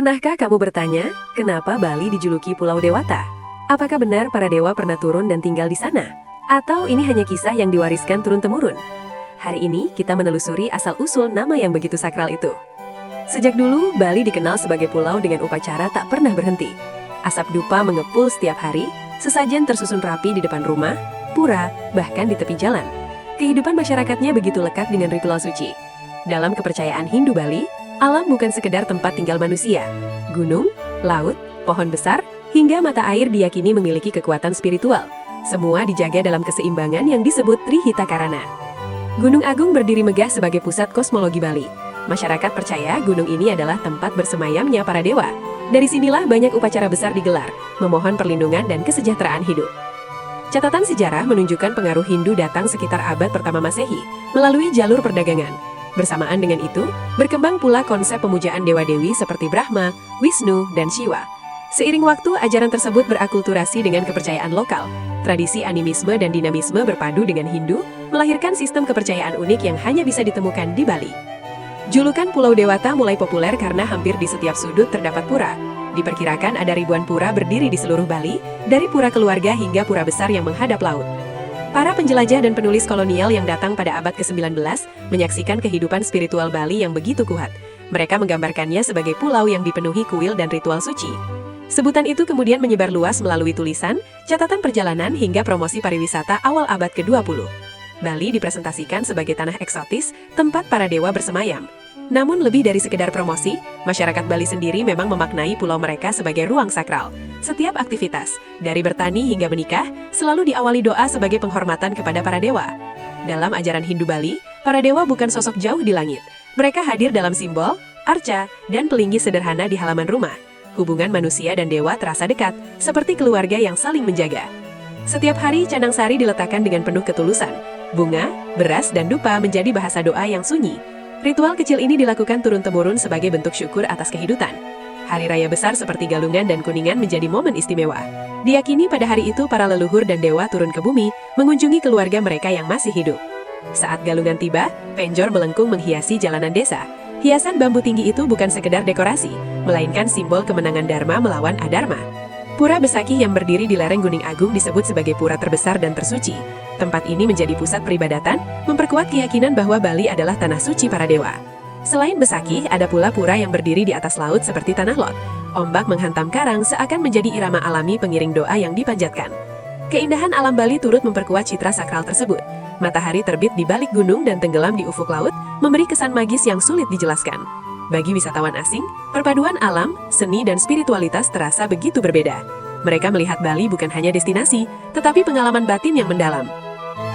Pernahkah kamu bertanya, kenapa Bali dijuluki Pulau Dewata? Apakah benar para dewa pernah turun dan tinggal di sana? Atau ini hanya kisah yang diwariskan turun-temurun? Hari ini kita menelusuri asal-usul nama yang begitu sakral itu. Sejak dulu, Bali dikenal sebagai pulau dengan upacara tak pernah berhenti. Asap dupa mengepul setiap hari, sesajen tersusun rapi di depan rumah, pura, bahkan di tepi jalan. Kehidupan masyarakatnya begitu lekat dengan ritual suci. Dalam kepercayaan Hindu Bali, alam bukan sekedar tempat tinggal manusia. Gunung, laut, pohon besar, hingga mata air diyakini memiliki kekuatan spiritual. Semua dijaga dalam keseimbangan yang disebut Trihita Karana. Gunung Agung berdiri megah sebagai pusat kosmologi Bali. Masyarakat percaya gunung ini adalah tempat bersemayamnya para dewa. Dari sinilah banyak upacara besar digelar, memohon perlindungan dan kesejahteraan hidup. Catatan sejarah menunjukkan pengaruh Hindu datang sekitar abad pertama Masehi, melalui jalur perdagangan. Bersamaan dengan itu, berkembang pula konsep pemujaan dewa-dewi seperti Brahma, Wisnu, dan Shiva. Seiring waktu, ajaran tersebut berakulturasi dengan kepercayaan lokal. Tradisi animisme dan dinamisme berpadu dengan Hindu, melahirkan sistem kepercayaan unik yang hanya bisa ditemukan di Bali. Julukan Pulau Dewata mulai populer karena hampir di setiap sudut terdapat pura. Diperkirakan ada ribuan pura berdiri di seluruh Bali, dari pura keluarga hingga pura besar yang menghadap laut. Para penjelajah dan penulis kolonial yang datang pada abad ke-19 menyaksikan kehidupan spiritual Bali yang begitu kuat. Mereka menggambarkannya sebagai pulau yang dipenuhi kuil dan ritual suci. Sebutan itu kemudian menyebar luas melalui tulisan, catatan perjalanan hingga promosi pariwisata awal abad ke-20. Bali dipresentasikan sebagai tanah eksotis, tempat para dewa bersemayam. Namun lebih dari sekedar promosi, masyarakat Bali sendiri memang memaknai pulau mereka sebagai ruang sakral. Setiap aktivitas, dari bertani hingga menikah, selalu diawali doa sebagai penghormatan kepada para dewa. Dalam ajaran Hindu Bali, para dewa bukan sosok jauh di langit. Mereka hadir dalam simbol, arca, dan pelinggi sederhana di halaman rumah. Hubungan manusia dan dewa terasa dekat, seperti keluarga yang saling menjaga. Setiap hari canang sari diletakkan dengan penuh ketulusan. Bunga, beras, dan dupa menjadi bahasa doa yang sunyi. Ritual kecil ini dilakukan turun-temurun sebagai bentuk syukur atas kehidupan. Hari raya besar seperti Galungan dan Kuningan menjadi momen istimewa. Diyakini pada hari itu para leluhur dan dewa turun ke bumi, mengunjungi keluarga mereka yang masih hidup. Saat Galungan tiba, penjor melengkung menghiasi jalanan desa. Hiasan bambu tinggi itu bukan sekedar dekorasi, melainkan simbol kemenangan Dharma melawan Adharma. Pura Besakih yang berdiri di lereng Gunung Agung disebut sebagai pura terbesar dan tersuci. Tempat ini menjadi pusat peribadatan, memperkuat keyakinan bahwa Bali adalah tanah suci para dewa. Selain Besakih, ada pula pura yang berdiri di atas laut seperti Tanah Lot. Ombak menghantam karang seakan menjadi irama alami pengiring doa yang dipanjatkan. Keindahan alam Bali turut memperkuat citra sakral tersebut. Matahari terbit di balik gunung dan tenggelam di ufuk laut, memberi kesan magis yang sulit dijelaskan. Bagi wisatawan asing, perpaduan alam, seni, dan spiritualitas terasa begitu berbeda. Mereka melihat Bali bukan hanya destinasi, tetapi pengalaman batin yang mendalam.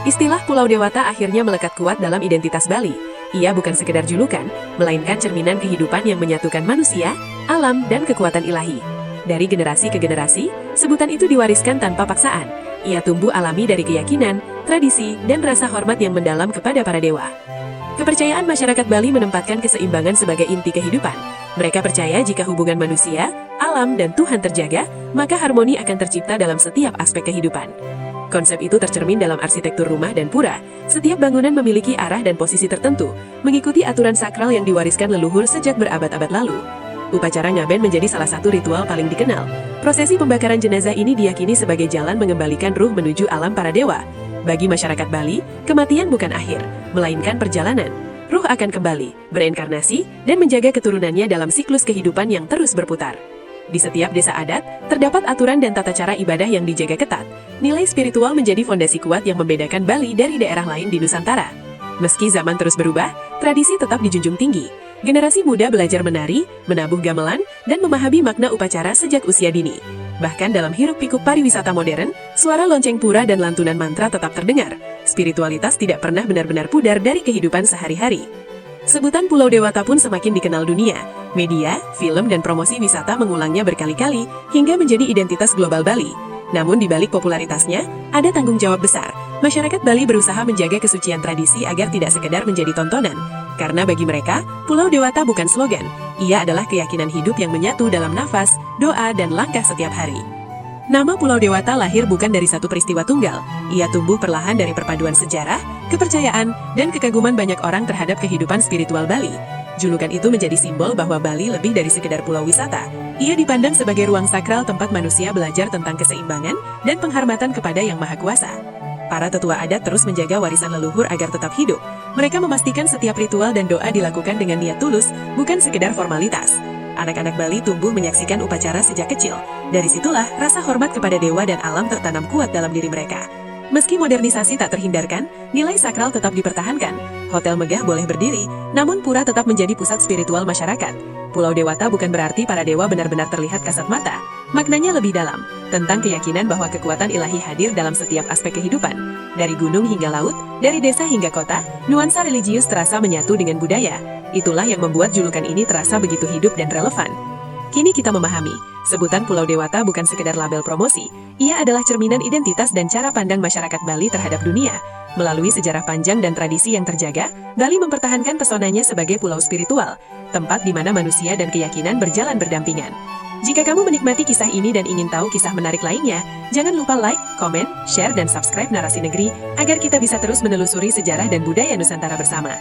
Istilah Pulau Dewata akhirnya melekat kuat dalam identitas Bali. Ia bukan sekedar julukan, melainkan cerminan kehidupan yang menyatukan manusia, alam, dan kekuatan ilahi. Dari generasi ke generasi, sebutan itu diwariskan tanpa paksaan. Ia tumbuh alami dari keyakinan, tradisi, dan rasa hormat yang mendalam kepada para dewa. Kepercayaan masyarakat Bali menempatkan keseimbangan sebagai inti kehidupan. Mereka percaya jika hubungan manusia, alam, dan Tuhan terjaga, maka harmoni akan tercipta dalam setiap aspek kehidupan. Konsep itu tercermin dalam arsitektur rumah dan pura. Setiap bangunan memiliki arah dan posisi tertentu, mengikuti aturan sakral yang diwariskan leluhur sejak berabad-abad lalu. Upacara ngaben menjadi salah satu ritual paling dikenal. Prosesi pembakaran jenazah ini diyakini sebagai jalan mengembalikan ruh menuju alam para dewa. Bagi masyarakat Bali, kematian bukan akhir, melainkan perjalanan. Ruh akan kembali, bereinkarnasi, dan menjaga keturunannya dalam siklus kehidupan yang terus berputar. Di setiap desa adat, terdapat aturan dan tata cara ibadah yang dijaga ketat. Nilai spiritual menjadi fondasi kuat yang membedakan Bali dari daerah lain di Nusantara. Meski zaman terus berubah, tradisi tetap dijunjung tinggi. Generasi muda belajar menari, menabuh gamelan, dan memahami makna upacara sejak usia dini. Bahkan dalam hiruk-pikuk pariwisata modern, suara lonceng pura dan lantunan mantra tetap terdengar. Spiritualitas tidak pernah benar-benar pudar dari kehidupan sehari-hari. Sebutan Pulau Dewata pun semakin dikenal dunia. Media, film, dan promosi wisata mengulangnya berkali-kali hingga menjadi identitas global Bali. Namun di balik popularitasnya, ada tanggung jawab besar. Masyarakat Bali berusaha menjaga kesucian tradisi agar tidak sekedar menjadi tontonan. Karena bagi mereka, Pulau Dewata bukan slogan. Ia adalah keyakinan hidup yang menyatu dalam nafas, doa, dan langkah setiap hari. Nama Pulau Dewata lahir bukan dari satu peristiwa tunggal. Ia tumbuh perlahan dari perpaduan sejarah, kepercayaan, dan kekaguman banyak orang terhadap kehidupan spiritual Bali. Julukan itu menjadi simbol bahwa Bali lebih dari sekedar pulau wisata. Ia dipandang sebagai ruang sakral tempat manusia belajar tentang keseimbangan dan penghormatan kepada Yang Maha Kuasa. Para tetua adat terus menjaga warisan leluhur agar tetap hidup. Mereka memastikan setiap ritual dan doa dilakukan dengan niat tulus, bukan sekedar formalitas. Anak-anak Bali tumbuh menyaksikan upacara sejak kecil. Dari situlah rasa hormat kepada dewa dan alam tertanam kuat dalam diri mereka. Meski modernisasi tak terhindarkan, nilai sakral tetap dipertahankan. Hotel megah boleh berdiri, namun pura tetap menjadi pusat spiritual masyarakat. Pulau Dewata bukan berarti para dewa benar-benar terlihat kasat mata. Maknanya lebih dalam, tentang keyakinan bahwa kekuatan ilahi hadir dalam setiap aspek kehidupan. Dari gunung hingga laut, dari desa hingga kota, nuansa religius terasa menyatu dengan budaya. Itulah yang membuat julukan ini terasa begitu hidup dan relevan. Kini kita memahami, sebutan Pulau Dewata bukan sekedar label promosi, ia adalah cerminan identitas dan cara pandang masyarakat Bali terhadap dunia. Melalui sejarah panjang dan tradisi yang terjaga, Bali mempertahankan pesonanya sebagai pulau spiritual, tempat di mana manusia dan keyakinan berjalan berdampingan. Jika kamu menikmati kisah ini dan ingin tahu kisah menarik lainnya, jangan lupa like, komen, share, dan subscribe Narasi Negeri, agar kita bisa terus menelusuri sejarah dan budaya Nusantara bersama.